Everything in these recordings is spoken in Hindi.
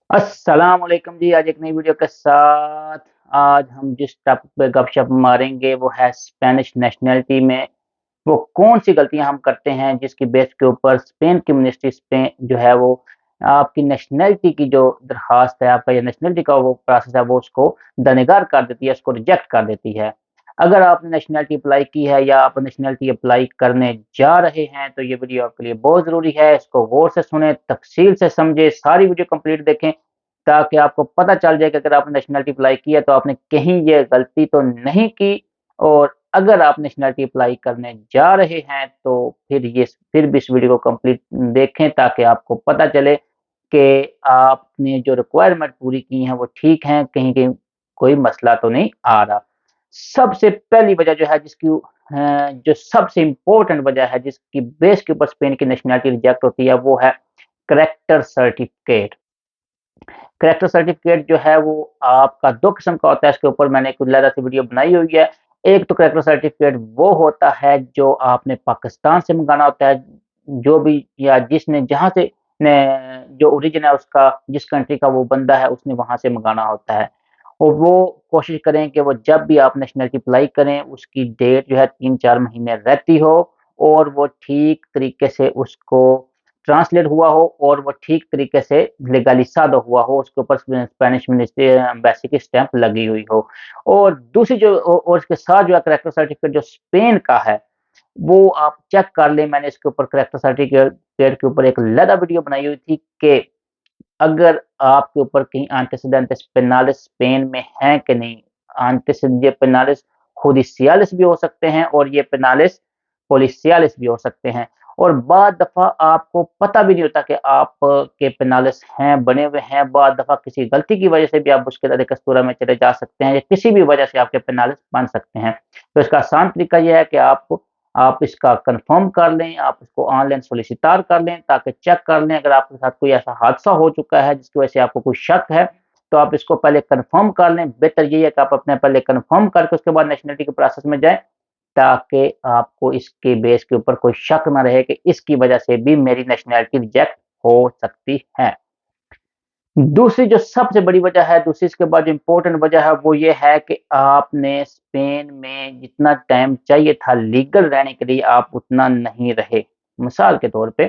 अस्सलाम वालेकुम जी। आज एक नई वीडियो के साथ आज हम जिस टॉपिक पे गपशप मारेंगे वो है स्पेनिश नेशनैलिटी में वो कौन-सी गलतियाँ हम करते हैं जिसकी बेस के ऊपर स्पेन की मिनिस्ट्री स्पेन जो है वो आपकी नेशनैलिटी की जो दरख़्वास्त है आपका या नेशनैलिटी का वो प्रोसेस है वो उसको दरनिगार कर देती है, उसको रिजेक्ट कर देती है। अगर आपने नेशनैलिटी अप्लाई की है या आप नेशनैलिटी अप्लाई करने जा रहे हैं तो ये वीडियो आपके लिए बहुत ज़रूरी है। इसको गौर से सुनें, तफ़सील से समझें, सारी वीडियो कंप्लीट देखें ताकि आपको पता चल जाए कि अगर आपने नेशनैलिटी अप्लाई की है तो आपने कहीं ये गलती तो नहीं की और अगर आप नेशनैलिटी अप्लाई करने जा रहे हैं तो फिर भी इस वीडियो को कंप्लीट देखें ताकि आपको पता चले कि आपने जो रिक्वायरमेंट पूरी की है वो ठीक है, कहीं-कहीं कोई मसला तो नहीं आ रहा। सबसे पहली वजह जो है जो सबसे इम्पोर्टेंट वजह है जिसकी बेस के ऊपर स्पेन की नेशनैलिटी रिजेक्ट होती है वो है करैक्टर सर्टिफ़िकेट। करैक्टर सर्टिफ़िकेट जो है वो आपका 2 किस्म का होता है, इसके ऊपर मैंने एक अलग-सी वीडियो बनाई हुई है। एक तो करैक्टर सर्टिफ़िकेट वो होता है जो आपने पाकिस्तान से मँगाना होता है, जो भी या जिसने जहाँ से ने जो ओरिजिन है उसका, जिस कंट्री का वो बंदा है उसने वहाँ से मँगाना होता है। और वो कोशिश करें कि वो जब भी आप नेशनैलिटी अप्लाई करें उसकी डेट जो है 3-4 महीने रहती हो और वो ठीक तरीके से उसको ट्रांसलेट हुआ हो और वो ठीक तरीके से लीगलिज़ादो हुआ हो, उसके ऊपर स्पेनिश मिनिस्ट्री एम्बेसी की स्टैम्प लगी हुई हो। और दूसरी जो और इसके साथ जो है करैक्टर सर्टिफ़िकेट जो स्पेन का है, वो आप चेक कर लें। मैंने इसके ऊपर करैक्टर सर्टिफ़िकेट के ऊपर एक अलग वीडियो बनाई हुई थी कि अगर आपके ऊपर कहीं एंटीसीडेंट्स पेनालिस स्पेन में हैं कि नहीं, एंटीसीडेंट्स पेनालिस जुडिशियलिस भी हो सकते हैं और ये पेनालिस पोलिशियलिस भी हो सकते हैं और बाद दफ़ा आपको पता भी नहीं होता कि आप के पेनालिस हैं, बने हुए हैं, बाद दफ़ा किसी गलती की वजह से भी आप मुश्किल-ए-दस्तूरा में चले जा सकते हैं या किसी भी वजह से आपके पेनालिस बन सकते हैं। तो इसका आसान तरीका ये है कि आप इसका कन्फर्म कर लें, आप इसको ऑनलाइन सोलिसिटार कर लें ताकि चेक कर लें अगर आपके साथ कोई ऐसा हादसा हो चुका है जिसकी वजह से आपको कोई शक है, तो आप इसको पहले कन्फर्म कर लें। बेहतर यही है कि आप अपने पहले कन्फर्म करके उसके बाद नेशनैलिटी के प्रोसेस में जाएँ, ताकि आपको इसके बेस के ऊपर कोई शक ना रहे कि इसकी वजह से भी मेरी नेशनैलिटी रिजेक्ट हो सकती है। दूसरी जो सबसे बड़ी वजह है, दूसरी इसके बाद जो इम्पोर्टेंट वजह है वो ये है कि आपने स्पेन में जितना टाइम चाहिए था लीगल रहने के लिए आप उतना नहीं रहे। मिसाल के तौर पे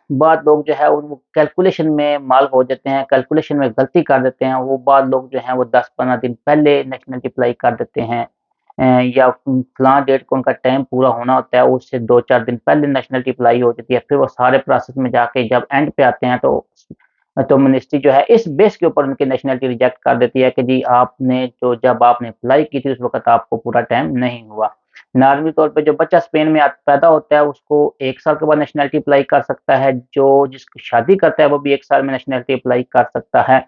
बाद लोग जो है वो कैलकुलेशन में माल हो जाते हैं, कैलकुलेशन में गलती कर देते हैं, वो बाद लोग जो हैं वो 10-15 दिन पहले नेशनैलिटी अप्लाई कर देते हैं या फलाँ डेट को उनका टाइम पूरा होना होता है, उससे 2-4 दिन पहले नेशनैलिटी अप्लाई हो जाती है। फिर वो सारे प्रोसेस में जाके जब एंड पे आते हैं तो मिनिस्ट्री जो है इस बेस के ऊपर उनकी नेशनैलिटी रिजेक्ट कर देती है कि जी आपने जो जब आपने अप्लाई की थी उस वक़्त आपको पूरा टाइम नहीं हुआ। नॉर्मली तौर पे जो बच्चा स्पेन में पैदा होता है उसको 1 साल के बाद नेशनैलिटी अप्लाई कर सकता है, जो जिसकी शादी करता है वो भी 1 साल में नेशनैलिटी अप्लाई कर सकता है।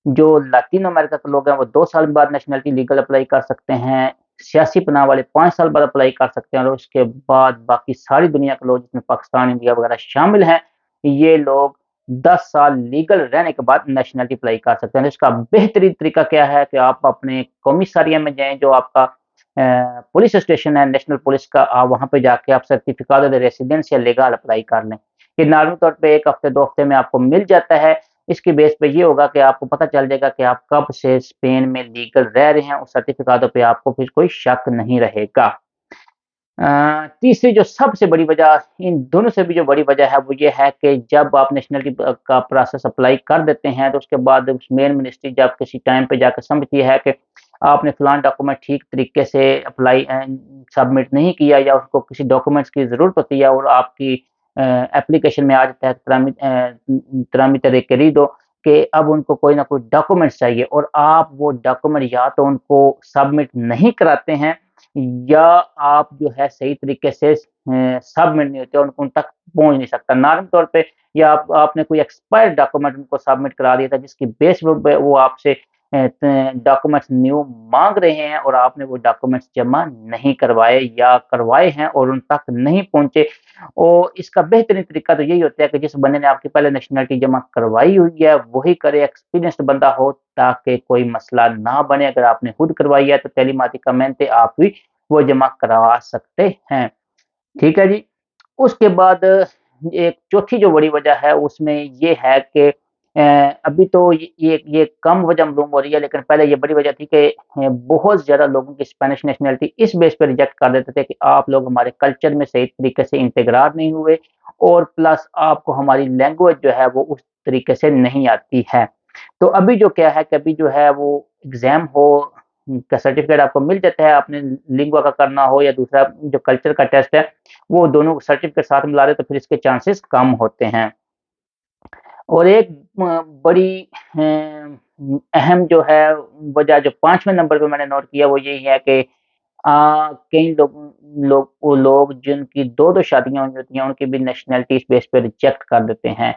जो लातिन अमेरिका के लोग हैं वो 2 साल बाद नेशनैलिटी लीगल अप्लाई कर सकते हैं। सियासी पनाह वाले 5 साल बाद अप्लाई कर सकते हैं और उसके बाद बाकी सारी दुनिया के लोग जिसमें पाकिस्तान, इंडिया वगैरह शामिल हैं, ये लोग 10 साल लीगल रहने के बाद नेशनैलिटी अप्लाई कर सकते हैं। तो इसका बेहतरीन तरीका क्या है कि आप अपने कॉमिसारिया में जाएँ जो आपका पुलिस स्टेशन है नेशनल पुलिस का, आप वहाँ पे जाके आप सर्टिफिकाdo de रेसिडेंस या लीगल अप्लाई कर लें। ये नॉर्मल तौर पे 1 हफ्ते 2 हफ्ते में आपको मिल जाता है। इसकी बेस पे ये होगा कि आपको पता चल जाएगा कि आप कब से स्पेन में लीगल रह रहे हैं, उस सर्टिफिकादों पे आपको फिर कोई शक नहीं रहेगा। तीसरी जो सबसे बड़ी वजह इन दोनों से भी जो बड़ी वजह है वो ये है कि जब आप नेशनैलिटी का प्रोसेस अप्लाई कर देते हैं तो उसके बाद मेन मिनिस्ट्री जब किसी टाइम पे जाकर समझती है कि आपने फलां डॉक्यूमेंट ठीक तरीके से सबमिट नहीं किया या उसको किसी डॉक्यूमेंट्स की ज़रूरत होती है और आपकी एप्लीकेशन में आ जाता है ट्रामिट रिक्वेरिdo कि अब उनको कोई ना कोई डॉक्यूमेंट्स चाहिए और आप वो डॉक्यूमेंट या तो उनको सबमिट नहीं कराते हैं या आप जो है सही तरीके से सबमिट नहीं होते, उन तक पहुँच नहीं सकता। नॉर्मल तौर पे या आपने कोई एक्सपायर्ड डॉक्यूमेंट उनको सबमिट करा दिया था जिसकी बेस पे वो आपसे डॉक्यूमेंट्स न्यू माँग रहे हैं और आपने वो डॉक्यूमेंट्स जमा नहीं करवाए या करवाए हैं और उन तक नहीं पहुँचे। और इसका बेहतरीन तरीका तो यही होता है कि जिस बंदे ने आपकी पहले नेशनैलिटी जमा करवाई हुई है, वही करे, एक्सपीरियंस्ड बंदा हो ताकि कोई मसला ना बने। अगर आपने खुद करवाई है तो टेलीमाटिकamente आप भी वो जमा करवा सकते हैं। ठीक है जी। उसके बाद एक चौथी जो बड़ी वजह है उसमें ये है कि अभी तो ये कम वजह मालूम हो रही है, लेकिन पहले ये बड़ी वजह थी कि बहुत ज़्यादा लोगों की स्पेनिश नेशनैलिटी इस बेस पे रिजेक्ट कर देते थे कि आप लोग हमारे कल्चर में सही तरीके से इंटीग्रेट नहीं हुए और प्लस आपको हमारी लैंग्वेज जो है वो उस तरीके से नहीं आती है। तो अभी जो क्या है कि अभी जो है वो एग्ज़ाम हो का सर्टिफ़िकेट आपको मिल जाता है, आपने लिंगुआ का करना हो या दूसरा जो कल्चर का टेस्ट है, वो दोनों सर्टिफ़िकेट साथ मिला रहे तो फिर इसके चांसेस कम होते हैं। और एक बड़ी अहम जो है वजह जो 5वें नंबर पे मैंने नोट किया वो यही है कि कई लोग जिनकी 2-2 शादियाँ हुई होती हैं, उनकी भी नेशनैलिटी इस बेस पे रिजेक्ट कर देते हैं।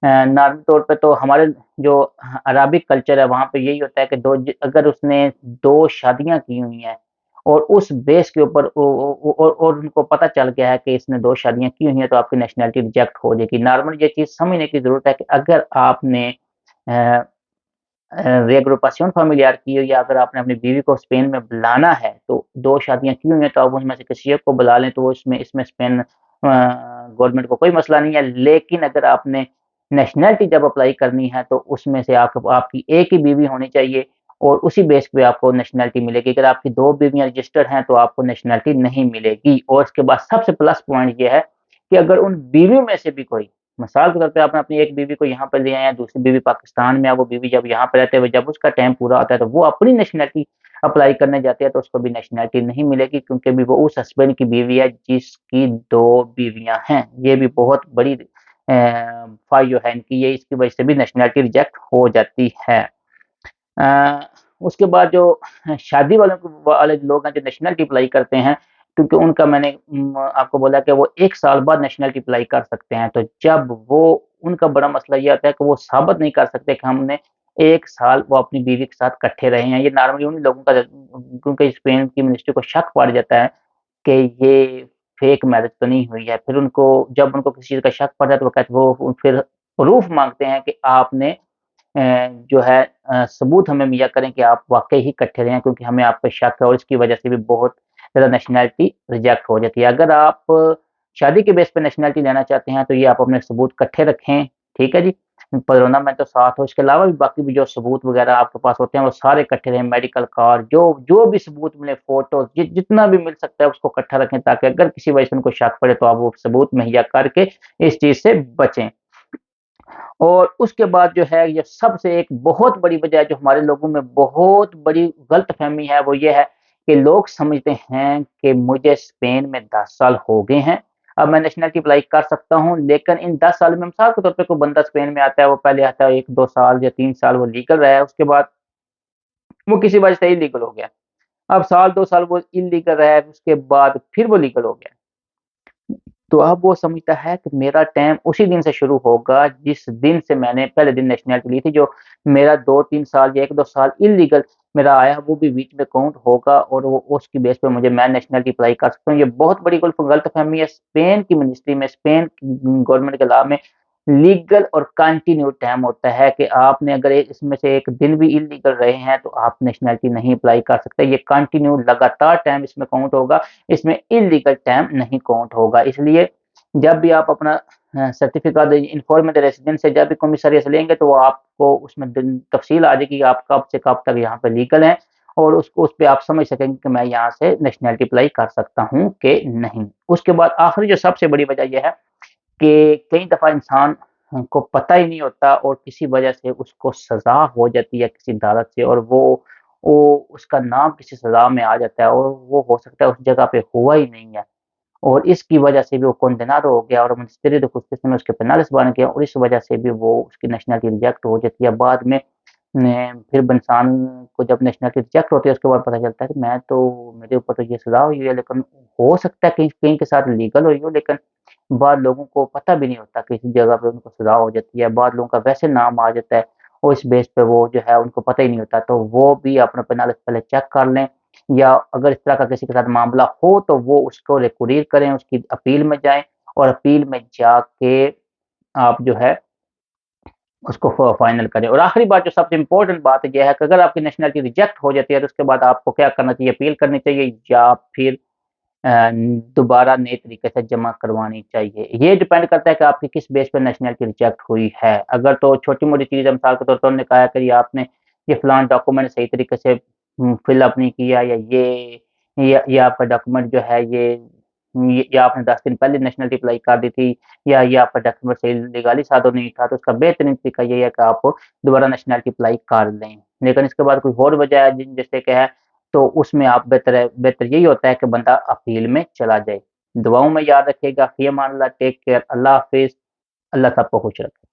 नॉर्मल तौर पे तो हमारे जो अराबिक कल्चर है वहाँ पे यही होता है कि 2 अगर उसने 2 शादियाँ की हुई हैं और उस बेस के ऊपर ओ और उनको पता चल गया है कि इसने 2 शादियाँ की हुई हैं तो आपकी नेशनैलिटी रिजेक्ट हो जाएगी। नॉर्मल ये चीज़ समझने की ज़रूरत है कि अगर आपने अ रीअग्रुपाción फ़ैमिलियार की हो या अगर आपने अपनी बीवी को स्पेन में बुलाना है, तो 2 शादियाँ की हुई हैं तो आप उनमें से किसी एक को बुला लें तो वो इसमें इसमें स्पेन गवर्नमेंट को कोई मसला नहीं है। लेकिन अगर आपने नेशनैलिटी जब अप्लाई करनी है तो उसमें से आप आपकी एक ही बीवी होनी चाहिए और उसी बेस पे आपको नेशनैलिटी मिलेगी। अगर आपकी 2 बीवियाँ रजिस्टर्ड हैं तो आपको नेशनैलिटी नहीं मिलेगी और इसके बाद सबसे प्लस पॉइंट ये है कि अगर उन बीवियों में से भी कोई मिसाल के तौर पे आपने अपनी एक बीवी को यहाँ पे ले आए हैं, दूसरी बीवी पाकिस्तान में है, वो बीवी जब यहाँ पे रहते हुए जब उसका टाइम पूरा होता है, तो वो अपनी नेशनैलिटी अप्लाई करने जाती है, तो उसको भी नेशनैलिटी नहीं मिलेगी क्योंकि अभी वो उस हस्बैंड की बीवी है जिसकी 2 बीवियाँ हैं। ये भी बहुत बड़ी फ़ाई जो है इनकी ये इसकी वजह से भी नेशनैलिटी रिजेक्ट हो जाती है। अ, उसके बाद जो शादी वाले लोग हैं जो नेशनैलिटी अप्लाई करते हैं, क्योंकि उनका मैंने आपको बोला कि वो 1 साल बाद नेशनैलिटी अप्लाई कर सकते हैं, तो जब वो उनका बड़ा मसला ये आता है कि वो साबित नहीं कर सकते कि हमने 1 साल वो अपनी बीवी के साथ इकट्ठे रहे हैं। ये नॉर्मली उन लोगों का क्योंकि स्पेन की मिनिस्ट्री को शक पड़ जाता है कि ये फेक मैरिज तो नहीं हुई है। फिर उनको जब उनको किसी चीज़ का शक पड़ जाता है तो वो कहते वो फिर प्रूफ माँगते हैं कि आपने जो है सबूत हमें मुहैया करें कि आप वाक़ई ही इकट्ठे रहे हैं क्योंकि हमें आप पे शक है और इसकी वजह से भी बहुत ज़्यादा नेशनैलिटी रिजेक्ट हो जाती है। अगर आप शादी के बेस पे नेशनैलिटी लेना चाहते हैं तो ये आप अपने सबूत इकट्ठे रखें, ठीक है जी? परोना में तो साथ हो, इसके अलावा भी बाकी भी जो सबूत वग़ैरह आपके पास होते हैं वो सारे इकट्ठे रहें, मेडिकल कार्ड जो भी सबूत मिले, फ़ोटोज़ जितना भी मिल सकता है उसको इकट्ठा रखें ताकि अगर किसी वजह से उनको शक पड़े तो आप वो सबूत मुहैया करके इस चीज़ से बचें। और उसके बाद जो है ये सबसे एक बहुत बड़ी वजह जो हमारे लोगों में बहुत बड़ी गलतफ़हमी है वो ये है कि लोग समझते हैं कि मुझे स्पेन में 10 साल हो गए हैं, अब मैं नेशनैलिटी अप्लाई कर सकता हूँ लेकिन इन 10 साल में मिसाल के तौर पे कोई बंदा स्पेन में आता है, वो पहले आता है 1-2 साल या 3 साल वो लीगल रहा है, उसके बाद वो किसी वजह से इल्लीगल हो गया। अब साल 2 साल वो इल्लीगल रहा है, उसके बाद फिर वो लीगल हो गया। तो अब वो समझता है कि मेरा टाइम उसी दिन से शुरू होगा जिस दिन से मैंने पहले दिन नेशनैलिटी ली थी, जो मेरा 2-3 साल या 1-2 साल इल्लीगल मेरा आया वो भी बीच में काउंट होगा और वो उसकी बेस पे मुझे मैं नेशनैलिटी अप्लाई कर सकता हूँ। ये बहुत बड़ी गलतफ़हमी है स्पेन की मिनिस्ट्री में, स्पेन की गवर्नमेंट के लॉ में लीगल और कंटिन्यू टाइम होता है कि आपने अगर इसमें से एक दिन भी इल्लीगल रहे हैं तो आप नेशनैलिटी नहीं अप्लाई कर सकते। ये कंटिन्यू लगातार टाइम इसमें काउंट होगा, इसमें इल्लीगल टाइम नहीं काउंट होगा। इसलिए जब भी आप अपना सर्टिफ़िकेट इन्फॉर्मेट रेसिडेंस से जब भी कॉमिसरिया से लेंगे तो वो आपको उसमें तफ़सील आ जाएगी कि आप कब से कब तक यहाँ पे लीगल हैं और उसको उस पे आप समझ सकेंगे कि मैं यहाँ से नेशनैलिटी अप्लाई कर सकता हूँ कि नहीं। उसके बाद आखिरी जो सबसे बड़ी वजह ये है कि कई दफ़ा इंसान को पता ही नहीं होता और किसी वजह से उसको सज़ा हो जाती है किसी अदालत से और वो उसका नाम किसी सज़ा में आ जाता है और वो हो सकता है उस जगह पे हुआ ही नहीं है और इसकी वजह से भी वो कंडेनाdo हो गया और मिनिस्ट्री de justicia में उसके पेनाल्स बन गया और इस वजह से भी वो उसकी नेशनैलिटी रिजेक्ट हो जाती है। बाद में फिर इंसान को जब नेशनैलिटी रिजेक्ट होती है उसके बाद पता चलता है कि मैं तो मेरे ऊपर तो ये सज़ा हुई है लेकिन हो सकता है कहीं कहीं के साथ लीगल हुई हो लेकिन बाद लोगों को पता भी नहीं होता किसी जगह पे उनको सज़ा हो जाती है, बाद लोगों का वैसे नाम आ जाता है और इस बेस पे वो जो है उनको पता ही नहीं होता, तो वो भी अपना पेनाल्स पहले चेक कर लें या अगर इस तरह का किसी के साथ मामला हो तो वो उसको रिकूरीर करें, उसकी अपील में जाएँ और अपील में जाके आप जो है उसको फाइनल करें। और आखिरी बात जो सबसे इम्पोर्टेंट बात ये है कि अगर आपकी नेशनैलिटी रिजेक्ट हो जाती है तो उसके बाद आपको क्या करना चाहिए? अपील करनी चाहिए या फिर दोबारा नए तरीके से जमा करवानी चाहिए। ये डिपेंड करता है कि आपकी किस बेस पे नेशनैलिटी रिजेक्ट हुई है। अगर तो छोटी-मोटी चीज़ है, मिसाल के तौर पर उन्होंने कहा कि ये आपने ये फलाना डॉक्यूमेंट सही तरीके से फिल अप नहीं किया, या ये आपका डॉक्यूमेंट जो है ये आपने 10 दिन पहले नेशनैलिटी अप्लाई कर दी थी, या ये आपका डॉक्यूमेंट सही लीगली साधु नहीं था, तो उसका बेहतरीन तरीका ये है कि आप दोबारा नेशनैलिटी अप्लाई कर लें। लेकिन इसके बाद कोई और वजह है जैसे कि है, तो उसमें आप बेहतर यही होता है कि बंदा अपील में चला जाए। दुआओं में याद रखिएगा, फ़ी अमान अल्लाह, टेक केयर, अल्लाह हाफ़िज़, अल्लाह सबको खुश रखे।